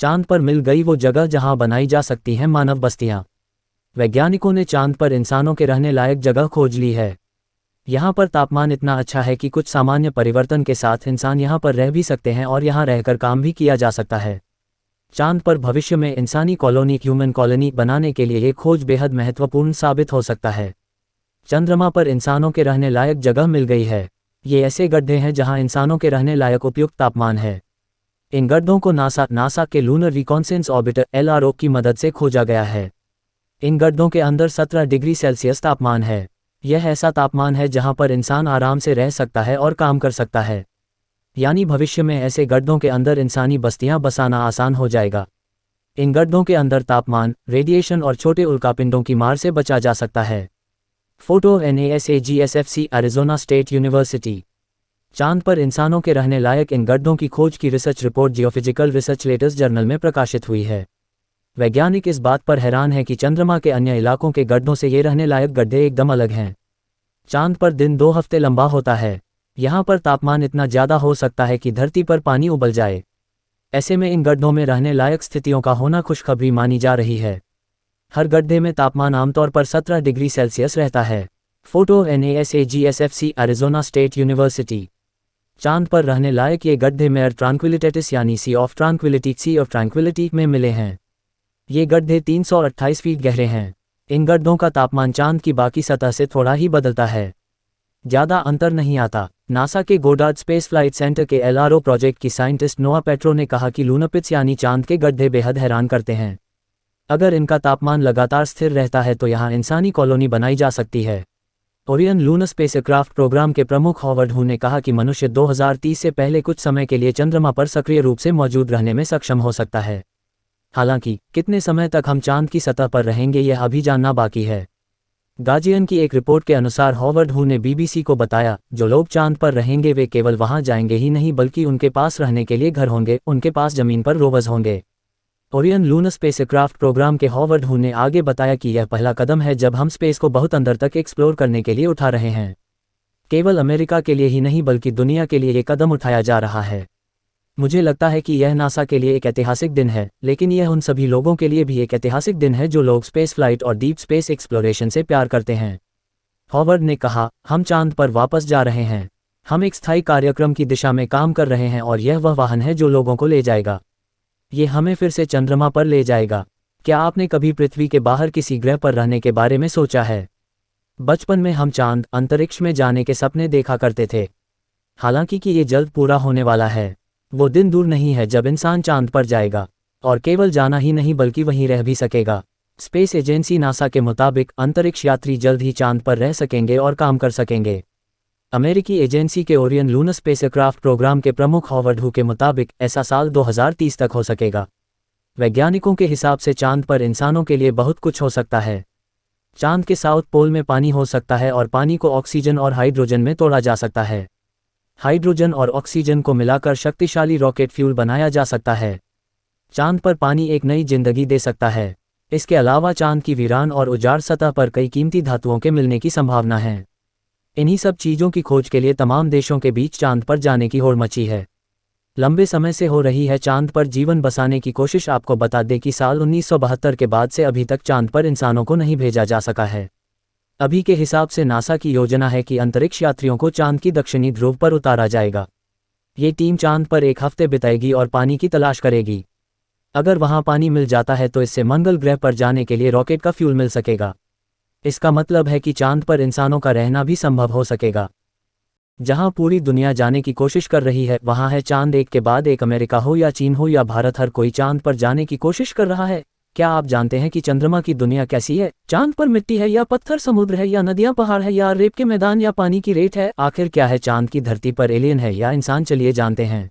चांद पर मिल गई वो जगह जहां बनाई जा सकती हैं मानव बस्तियां। वैज्ञानिकों ने चांद पर इंसानों के रहने लायक जगह खोज ली है। यहां पर तापमान इतना अच्छा है कि कुछ सामान्य परिवर्तन के साथ इंसान यहां पर रह भी सकते हैं और यहां रहकर काम भी किया जा सकता है। चांद पर भविष्य में इंसानी कॉलोनी ह्यूमन कॉलोनी बनाने के लिए ये खोज बेहद महत्वपूर्ण साबित हो सकता है। चंद्रमा पर इंसानों के रहने लायक जगह मिल गई है। ये ऐसे गड्ढे हैं जहां इंसानों के रहने लायक उपयुक्त तापमान है। इन गड्ढों को नासा के लूनर रिकॉन्सेंस ऑर्बिटर LRO की मदद से खोजा गया है। इन गड्ढों के अंदर 17 डिग्री सेल्सियस तापमान है। यह ऐसा तापमान है जहां पर इंसान आराम से रह सकता है और काम कर सकता है। यानी भविष्य में ऐसे गड्ढों के अंदर इंसानी बस्तियां बसाना आसान हो जाएगा। इन गड्ढों के अंदर तापमान, रेडिएशन और छोटे उल्कापिंडों की मार से बचा जा सकता है। Photo NASAGSFC Arizona state university. चांद पर इंसानों के रहने लायक इन गड्ढों की खोज की research report geophysical research letters journal में प्रकाशित हुई है। वैज्ञानिक इस बात पर हैरान हैं कि चंद्रमा के अन्य इलाकों के गड्ढों से ये रहने लायक गड्ढे एकदम अलग हैं। चांद पर दिन 2 हफ्ते लंबा होता है। यहाँ पर तापमान इतना ज़्यादा हो सकता है कि धरती पर पानी उबल जाए। ऐसे में इन गड्ढों में रहने लायक स्थितियों का होना खुशखबरी मानी जा रही है। हर गड्ढे में तापमान आमतौर पर 17 डिग्री सेल्सियस रहता है। Photo NASAGSFC Arizona state university. चांद पर रहने लायक ये गड्ढे मेयर ट्रांक्विलिटेटिस यानी सी ऑफ ट्रांक्विलिटी में मिले हैं। ये गड्ढे 328 फीट गहरे हैं। इन गड्ढों का तापमान चांद की बाकी सतह से थोड़ा ही बदलता है। ज़्यादा अंतर नहीं आता। नासा के गोडार्ड स्पेस फ्लाइट सेंटर के LRO प्रोजेक्ट की साइंटिस्ट नोआ पेट्रो ने कहा कि लूनपिट्स यानी चांद के गड्ढे बेहद हैरान करते हैं। अगर इनका तापमान लगातार स्थिर रहता है तो यहाँ इंसानी कॉलोनी बनाई जा सकती है। ओरियन लूनर स्पेसक्राफ्ट प्रोग्राम के प्रमुख हॉवर्ड हू ने कहा कि मनुष्य 2030 से पहले कुछ समय के लिए चंद्रमा पर सक्रिय रूप से मौजूद रहने में सक्षम हो सकता है। हालांकि कितने समय तक हम चांद की सतह पर रहेंगे यह अभी जानना बाकी है। गार्जियन की एक रिपोर्ट के अनुसार हॉवर्ड हू ने BBC को बताया, जो लोग चांद पर रहेंगे वे केवल वहां जाएंगे ही नहीं बल्कि उनके पास रहने के लिए घर होंगे, उनके पास जमीन पर रोवर्स होंगे। ओरियन लूनर स्पेसक्राफ्ट प्रोग्राम के हॉवर्ड हू ने आगे बताया कि यह पहला कदम है जब हम स्पेस को बहुत अंदर तक एक्सप्लोर करने के लिए उठा रहे हैं। केवल अमेरिका के लिए ही नहीं बल्कि दुनिया के लिए ये कदम उठाया जा रहा है। मुझे लगता है कि यह नासा के लिए एक ऐतिहासिक दिन है, लेकिन यह उन सभी लोगों के लिए भी एक ऐतिहासिक दिन है जो लोग स्पेस फ्लाइट और डीप स्पेस एक्सप्लोरेशन से प्यार करते हैं। हॉवर्ड ने कहा, हम चांद पर वापस जा रहे हैं। हम एक स्थायी कार्यक्रम की दिशा में काम कर रहे हैं और यह वह वाहन है जो लोगों को ले जाएगा। ये हमें फिर से चंद्रमा पर ले जाएगा। क्या आपने कभी पृथ्वी के बाहर किसी ग्रह पर रहने के बारे में सोचा है? बचपन में हम चांद, अंतरिक्ष में जाने के सपने देखा करते थे। हालांकि कि ये जल्द पूरा होने वाला है। वो दिन दूर नहीं है जब इंसान चांद पर जाएगा, और केवल जाना ही नहीं बल्कि वहीं रह भी सकेगा। स्पेस एजेंसी नासा के मुताबिक अंतरिक्ष यात्री जल्द ही चांद पर रह सकेंगे और काम कर सकेंगे। अमेरिकी एजेंसी के ओरियन लूनर स्पेसक्राफ्ट प्रोग्राम के प्रमुख हॉवर्ड हू के मुताबिक ऐसा साल 2030 तक हो सकेगा। वैज्ञानिकों के हिसाब से चांद पर इंसानों के लिए बहुत कुछ हो सकता है। चांद के साउथ पोल में पानी हो सकता है और पानी को ऑक्सीजन और हाइड्रोजन में तोड़ा जा सकता है। हाइड्रोजन और ऑक्सीजन को मिलाकर शक्तिशाली रॉकेट फ्यूल बनाया जा सकता है। चांद पर पानी एक नई जिंदगी दे सकता है। इसके अलावा चांद की वीरान और उजाड़ सतह पर कई कीमती धातुओं के मिलने की संभावना है। इन्हीं सब चीज़ों की खोज के लिए तमाम देशों के बीच चांद पर जाने की होड़ मची है। लंबे समय से हो रही है चांद पर जीवन बसाने की कोशिश। आपको बता दें कि साल 1972 के बाद से अभी तक चांद पर इंसानों को नहीं भेजा जा सका है। अभी के हिसाब से नासा की योजना है कि अंतरिक्ष यात्रियों को चांद की दक्षिणी ध्रुव पर उतारा जाएगा। ये टीम चांद पर 1 हफ्ते बिताएगी और पानी की तलाश करेगी। अगर वहां पानी मिल जाता है तो इससे मंगल ग्रह पर जाने के लिए रॉकेट का फ्यूल मिल सकेगा। इसका मतलब है कि चांद पर इंसानों का रहना भी संभव हो सकेगा। जहां पूरी दुनिया जाने की कोशिश कर रही है वहां है चांद। एक के बाद एक, अमेरिका हो या चीन हो या भारत, हर कोई चांद पर जाने की कोशिश कर रहा है। क्या आप जानते हैं कि चंद्रमा की दुनिया कैसी है? चांद पर मिट्टी है या पत्थर, समुद्र है या नदियां, पहाड़ है या रेत के मैदान या पानी की रेत है? आखिर क्या है चांद की धरती पर, एलियन है या इंसान? चलिए जानते हैं।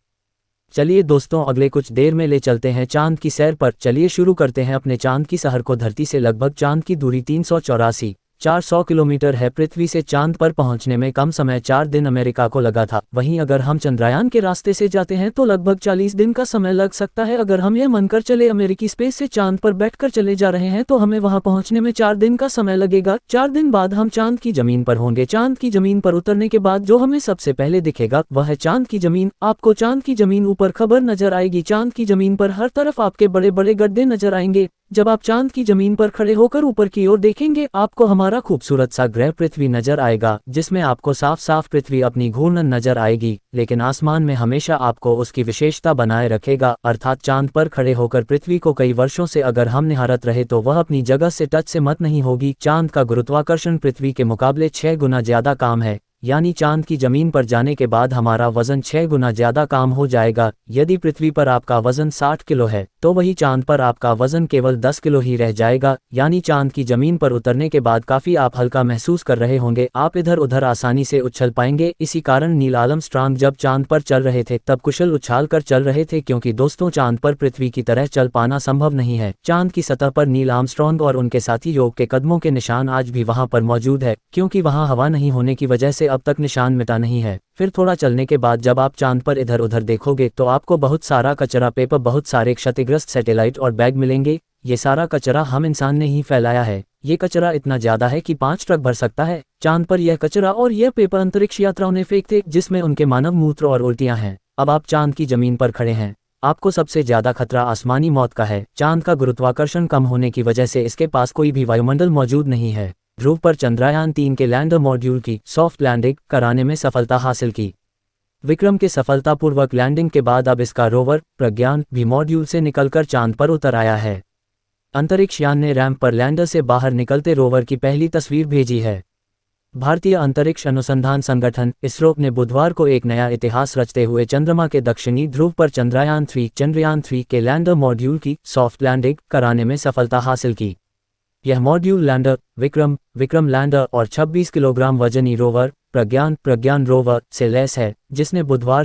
चलिए दोस्तों, अगले कुछ देर में ले चलते हैं चांद की सैर पर। चलिए शुरू करते हैं अपने चांद की सफर को। धरती से लगभग चांद की दूरी 384, 400 किलोमीटर है। पृथ्वी से चांद पर पहुंचने में कम समय 4 दिन अमेरिका को लगा था। वहीं अगर हम चंद्रयान के रास्ते से जाते हैं तो लगभग 40 दिन का समय लग सकता है। अगर हम यह मानकर चले अमेरिकी स्पेस से चांद पर बैठकर चले जा रहे हैं तो हमें वहां पहुंचने में 4 दिन का समय लगेगा। 4 दिन बाद हम चांद की जमीन पर होंगे। चांद की जमीन पर उतरने के बाद जो हमें सबसे पहले दिखेगा वह है चांद की जमीन। आपको चांद की जमीन ऊपर खबर नजर आएगी। चांद की जमीन पर हर तरफ आपके बड़े बड़े गड्ढे नजर आएंगे। जब आप चांद की जमीन पर खड़े होकर ऊपर की ओर देखेंगे आपको हमारा खूबसूरत सा ग्रह पृथ्वी नजर आएगा, जिसमें आपको साफ साफ पृथ्वी अपनी घूर्णन नजर आएगी। लेकिन आसमान में हमेशा आपको उसकी विशेषता बनाए रखेगा, अर्थात चांद पर खड़े होकर पृथ्वी को कई वर्षों से अगर हम निहारत रहे तो वह अपनी जगह से टच से मत नहीं होगी। चांद का गुरुत्वाकर्षण पृथ्वी के मुकाबले 6 गुना ज्यादा काम है, यानी चांद की जमीन पर जाने के बाद हमारा वजन 6 गुना ज्यादा काम हो जाएगा। यदि पृथ्वी पर आपका वजन 60 किलो है तो वही चांद पर आपका वजन केवल 10 किलो ही रह जाएगा, यानी चांद की जमीन पर उतरने के बाद काफी आप हल्का महसूस कर रहे होंगे। आप इधर उधर आसानी से उछल पाएंगे। इसी कारण नील आर्मस्ट्रांग जब चांद पर चल रहे थे तब कुशल उछाल कर चल रहे थे, क्योंकि दोस्तों चांद पर पृथ्वी की तरह चल पाना संभव नहीं है। चांद की सतह पर नील आर्मस्ट्रांग और उनके साथी योग के कदमों के निशान आज भी वहां पर मौजूद है, क्योंकि वहां हवा नहीं होने की वजह से अब तक निशान मिटा नहीं है। फिर थोड़ा चलने के बाद जब आप चांद पर इधर उधर देखोगे तो आपको बहुत सारा कचरा, पेपर, बहुत सारे क्षतिग्रस्त सैटेलाइट और बैग मिलेंगे। ये सारा कचरा हम इंसान ने ही फैलाया है। ये कचरा इतना ज्यादा है कि 5 ट्रक भर सकता है। चांद पर यह कचरा और यह पेपर अंतरिक्ष यात्राओं ने फेंक थे, जिसमें उनके मानव मूत्र और उल्टियां हैं। अब आप चांद की जमीन पर खड़े हैं। आपको सबसे ज्यादा खतरा आसमानी मौत का है। चांद का गुरुत्वाकर्षण कम होने की वजह से इसके पास कोई भी वायुमंडल मौजूद नहीं है। ध्रुव पर चंद्रयान 3 के लैंडर मॉड्यूल की सॉफ्ट लैंडिंग कराने में सफलता हासिल की। विक्रम के सफलतापूर्वक लैंडिंग के बाद अब इसका रोवर प्रज्ञान भी मॉड्यूल से निकलकर चांद पर उतर आया है। अंतरिक्ष यान ने रैंप पर लैंडर से बाहर निकलते रोवर की पहली तस्वीर भेजी है। भारतीय अंतरिक्ष अनुसंधान संगठन इसरो ने बुधवार को एक नया इतिहास रचते हुए चंद्रमा के दक्षिणी ध्रुव पर चंद्रयान 3 के लैंडर मॉड्यूल की सॉफ्ट लैंडिंग कराने में सफलता हासिल की। यह मॉड्यूल लैंडर विक्रम लैंडर और 26 किलोग्राम वजनी रोवर प्रज्ञान रोवर से लैस है, जिसने बुधवार